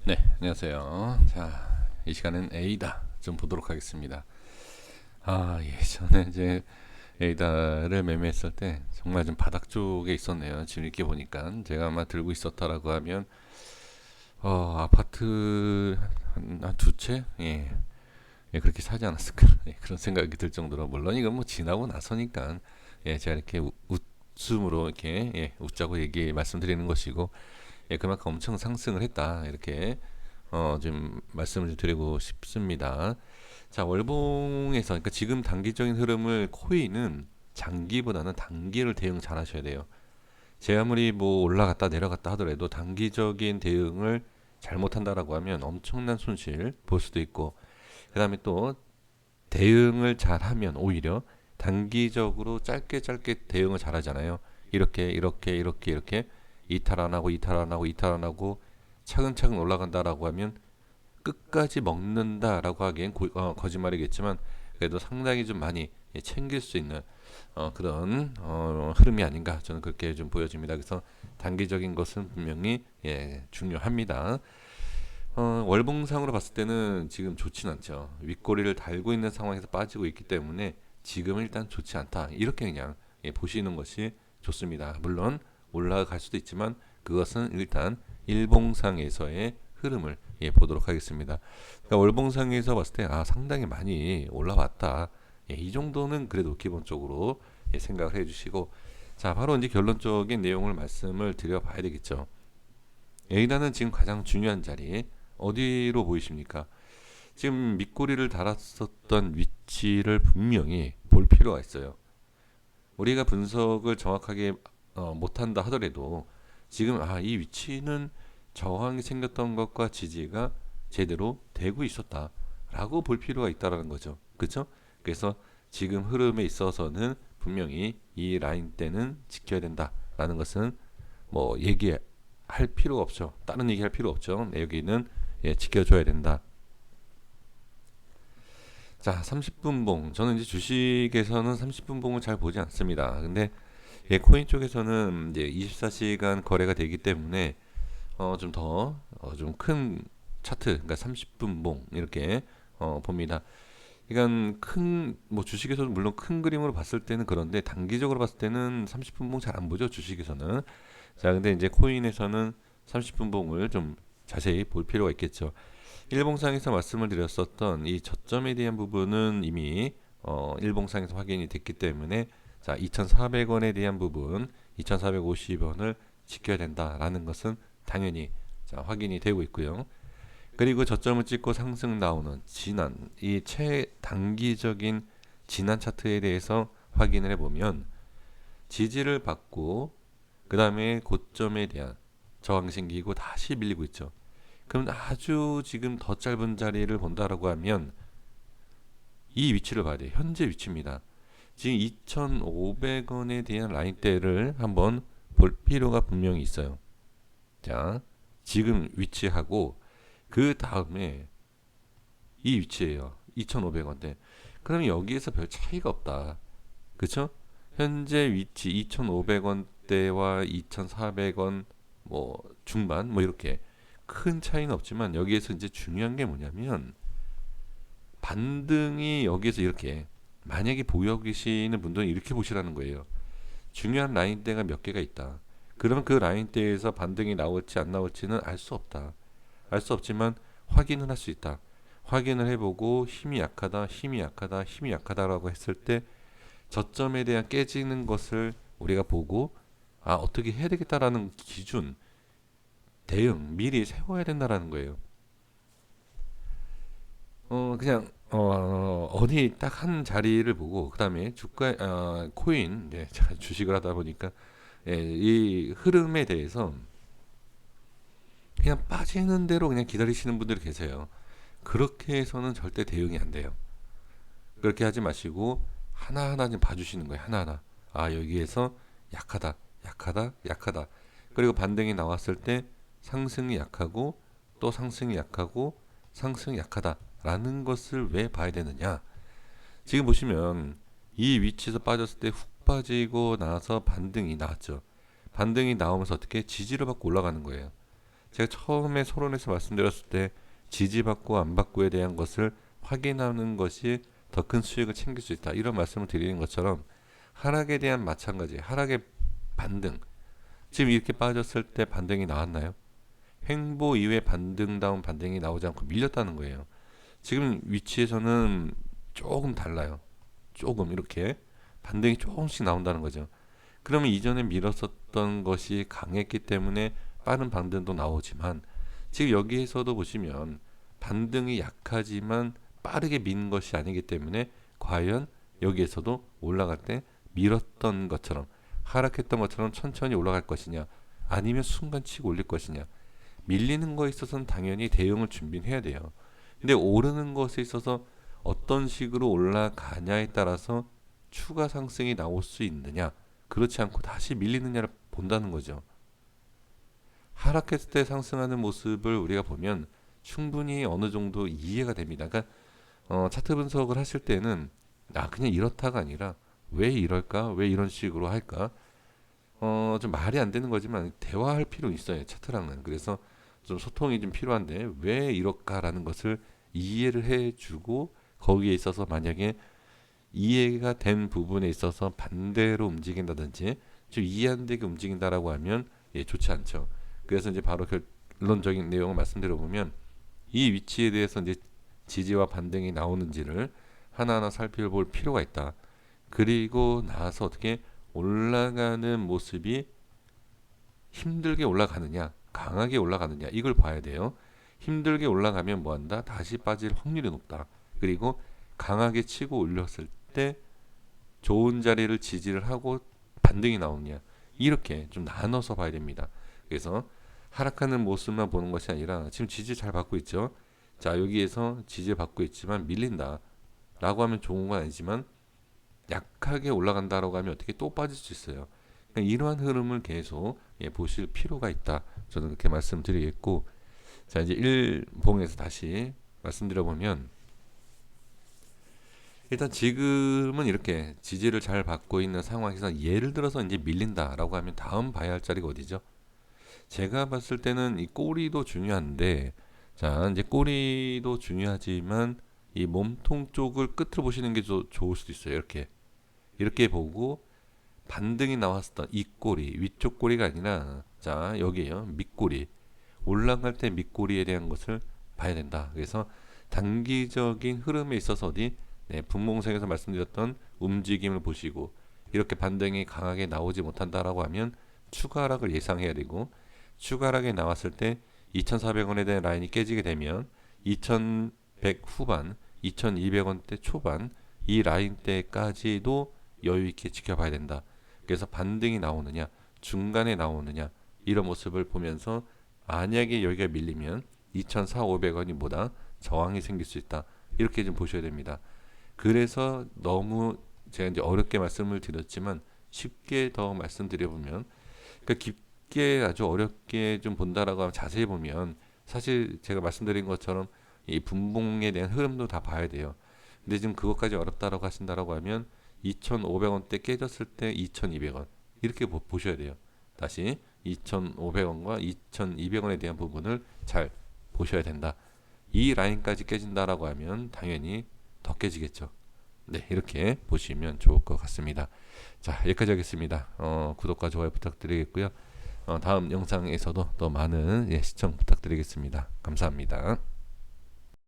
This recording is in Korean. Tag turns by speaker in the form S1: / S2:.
S1: 네, 안녕하세요. 자, 이 시간은 에이다 좀 보도록 하겠습니다. 예전에 이제 에이다를 매매했을 때 정말 좀 바닥 쪽에 있었네요. 지금 이렇게 보니까 제가 아마 들고 있었다라고 하면 아파트 한 두 채? 예, 그렇게 사지 않았을까? 예, 그런 생각이 들 정도로 물론 이건 뭐 지나고 나서니까 제가 이렇게 웃음으로 이렇게 웃자고 얘기 말씀드리는 것이고 그만큼 엄청 상승을 했다 이렇게 좀 말씀을 좀 드리고 싶습니다. 자, 월봉에서 그러니까 지금 단기적인 흐름을 코인은 장기보다는 단기를 대응 잘 하셔야 돼요. 제 아무리 뭐 올라갔다 내려갔다 하더라도 단기적인 대응을 잘못한다라고 하면 엄청난 손실 볼 수도 있고, 그다음에 또 대응을 잘하면 오히려 단기적으로 짧게 짧게 대응을 잘하잖아요. 이렇게 이탈 안 하고 이탈 안 하고 이탈 안 하고 차근차근 올라간다라고 하면 끝까지 먹는다라고 하기엔 거짓말이겠지만 그래도 상당히 좀 많이 챙길 수 있는 그런 흐름이 아닌가 저는 그렇게 좀 보여집니다. 그래서 단기적인 것은 분명히 중요합니다. 월봉상으로 봤을 때는 지금 좋진 않죠. 윗꼬리를 달고 있는 상황에서 빠지고 있기 때문에 지금은 일단 좋지 않다. 이렇게 그냥 보시는 것이 좋습니다. 물론 올라갈 수도 있지만 그것은 일단 일봉상에서의 흐름을 보도록 하겠습니다. 그러니까 월봉상에서 봤을 때 상당히 많이 올라왔다. 이 정도는 그래도 기본적으로 생각을 해주시고, 자 바로 이제 결론적인 내용을 말씀을 드려봐야 되겠죠. A단은 지금 가장 중요한 자리 어디로 보이십니까? 지금 밑꼬리를 달았었던 위치를 분명히 볼 필요가 있어요. 우리가 분석을 정확하게 못한다 하더라도 지금 이 위치는 저항이 생겼던 것과 지지가 제대로 되고 있었다라고 볼 필요가 있다라는 거죠. 그렇죠? 그래서 지금 흐름에 있어서는 분명히 이 라인 때는 지켜야 된다라는 것은 뭐 얘기할 필요가 없죠. 다른 얘기할 필요 없죠. 여기는 지켜줘야 된다. 자, 30분 봉. 저는 이제 주식에서는 30분 봉을 잘 보지 않습니다. 근데 코인 쪽에서는 이제 24시간 거래가 되기 때문에 좀 더 좀 큰 차트, 그러니까 30분 봉 이렇게 봅니다. 그러니까 큰 뭐 주식에서도 물론 큰 그림으로 봤을 때는 그런데 단기적으로 봤을 때는 30분 봉 잘 안 보죠, 주식에서는. 자, 근데 이제 코인에서는 30분 봉을 좀 자세히 볼 필요가 있겠죠. 일봉상에서 말씀을 드렸었던 이 저점에 대한 부분은 이미 일봉상에서 확인이 됐기 때문에, 자 2,400원에 대한 부분 2,450원을 지켜야 된다라는 것은 당연히 자 확인이 되고 있고요. 그리고 저점을 찍고 상승 나오는 지난 이 최단기적인 지난 차트에 대해서 확인을 해보면 지지를 받고 그 다음에 고점에 대한 저항 생기고 다시 밀리고 있죠. 그럼 아주 지금 더 짧은 자리를 본다라고 하면 이 위치를 봐야 돼요. 현재 위치입니다. 지금 2,500원에 대한 라인대를 한번 볼 필요가 분명히 있어요. 자, 지금 위치하고 그 다음에 이 위치예요. 2,500원대. 그럼 여기에서 별 차이가 없다. 그쵸? 현재 위치 2,500원대와 2,400원 뭐 중반 뭐 이렇게 큰 차이는 없지만 여기에서 이제 중요한 게 뭐냐면 반등이 여기에서 이렇게 만약에 보여 계시는 분들은 이렇게 보시라는 거예요. 중요한 라인대가 몇 개가 있다. 그러면 그 라인대에서 반등이 나올지 안 나올지는 알 수 없다. 알 수 없지만 확인은 할 수 있다. 확인을 해보고 힘이 약하다, 힘이 약하다, 힘이 약하다라고 했을 때 저점에 대한 깨지는 것을 우리가 보고 어떻게 해야 되겠다라는 기준, 대응 미리 세워야 된다라는 거예요. 그냥 어디 딱 한 자리를 보고 그다음에 주가 코인 제가 주식을 하다 보니까 이 흐름에 대해서 그냥 빠지는 대로 그냥 기다리시는 분들이 계세요. 그렇게 해서는 절대 대응이 안 돼요. 그렇게 하지 마시고 하나하나 좀 봐주시는 거예요. 하나하나. 여기에서 약하다, 약하다, 약하다. 그리고 반등이 나왔을 때 상승이 약하고 또 상승이 약하고 상승이 약하다라는 것을 왜 봐야 되느냐? 지금 보시면 이 위치에서 빠졌을 때 훅 빠지고 나서 반등이 나왔죠. 반등이 나오면서 어떻게 지지를 받고 올라가는 거예요. 제가 처음에 서론에서 말씀드렸을 때 지지받고 안 받고에 대한 것을 확인하는 것이 더 큰 수익을 챙길 수 있다, 이런 말씀을 드리는 것처럼 하락에 대한 마찬가지, 하락의 반등, 지금 이렇게 빠졌을 때 반등이 나왔나요? 횡보 이후에 반등다운 반등이 나오지 않고 밀렸다는 거예요. 지금 위치에서는 조금 달라요. 조금 이렇게 반등이 조금씩 나온다는 거죠. 그러면 이전에 밀었었던 것이 강했기 때문에 빠른 반등도 나오지만, 지금 여기에서도 보시면 반등이 약하지만 빠르게 미는 것이 아니기 때문에 과연 여기에서도 올라갈 때 밀었던 것처럼, 하락했던 것처럼 천천히 올라갈 것이냐, 아니면 순간 치고 올릴 것이냐. 밀리는 거에 있어서는 당연히 대응을 준비해야 돼요. 근데 오르는 것에 있어서 어떤 식으로 올라가냐에 따라서 추가 상승이 나올 수 있느냐, 그렇지 않고 다시 밀리느냐를 본다는 거죠. 하락했을 때 상승하는 모습을 우리가 보면 충분히 어느 정도 이해가 됩니다. 그러니까 차트 분석을 하실 때는 그냥 이렇다가 아니라 왜 이럴까, 왜 이런 식으로 할까, 좀 말이 안 되는 거지만 대화할 필요 있어요, 차트랑은. 그래서 좀 소통이 좀 필요한데 왜 이럴까라는 것을 이해를 해주고, 거기에 있어서 만약에 이해가 된 부분에 있어서 반대로 움직인다든지 좀 이해 안 되게 움직인다라고 하면 좋지 않죠. 그래서 이제 바로 결론적인 내용을 말씀드려 보면, 이 위치에 대해서 이제 지지와 반등이 나오는지를 하나하나 살펴볼 필요가 있다. 그리고 나서 어떻게 올라가는 모습이 힘들게 올라가느냐, 강하게 올라가느냐, 이걸 봐야 돼요. 힘들게 올라가면 뭐한다? 다시 빠질 확률이 높다. 그리고 강하게 치고 올렸을 때 좋은 자리를 지지를 하고 반등이 나오느냐, 이렇게 좀 나눠서 봐야 됩니다. 그래서 하락하는 모습만 보는 것이 아니라, 지금 지지 잘 받고 있죠. 자, 여기에서 지지 받고 있지만 밀린다 라고 하면 좋은 건 아니지만, 약하게 올라간다라고 하면 어떻게 또 빠질 수 있어요. 이러한 흐름을 계속 보실 필요가 있다, 저는 그렇게 말씀드리겠고, 자, 이제 일봉에서 다시 말씀드려보면, 일단 지금은 이렇게 지지를 잘 받고 있는 상황에서 예를 들어서 이제 밀린다라고 하면 다음 봐야 할 자리가 어디죠? 제가 봤을 때는 이 꼬리도 중요한데, 자, 이제 꼬리도 중요하지만 이 몸통 쪽을 끝으로 보시는 게 좋을 수도 있어요. 이렇게 보고 반등이 나왔었던 이 꼬리, 위쪽 꼬리가 아니라, 자, 여기에요, 밑꼬리, 올라갈 때 밑꼬리에 대한 것을 봐야 된다. 그래서 단기적인 흐름에 있어서 분봉생에서 말씀드렸던 움직임을 보시고, 이렇게 반등이 강하게 나오지 못한다라고 하면 추가 하락을 예상해야 되고, 추가 하락이 나왔을 때 2,400원에 대한 라인이 깨지게 되면 2,100 후반, 2,200원대 초반, 이 라인대까지도 여유 있게 지켜봐야 된다. 그래서 반등이 나오느냐, 중간에 나오느냐, 이런 모습을 보면서 만약에 여기가 밀리면 2,400~500원이 뭐다? 저항이 생길 수 있다. 이렇게 좀 보셔야 됩니다. 그래서 너무 제가 이제 어렵게 말씀을 드렸지만 쉽게 더 말씀드려보면, 그러니까 깊게 아주 어렵게 좀 본다라고 하면, 자세히 보면 사실 제가 말씀드린 것처럼 이 분봉에 대한 흐름도 다 봐야 돼요. 근데 지금 그것까지 어렵다라고 하신다라고 하면 2,500원대 깨졌을 때 2,200원 이렇게 보셔야 돼요. 다시 2,500원과 2,200원에 대한 부분을 잘 보셔야 된다. 이 라인까지 깨진다라고 하면 당연히 더 깨지겠죠. 네, 이렇게 보시면 좋을 것 같습니다. 자, 여기까지 하겠습니다. 구독과 좋아요 부탁드리겠고요. 다음 영상에서도 더 많은 시청 부탁드리겠습니다. 감사합니다.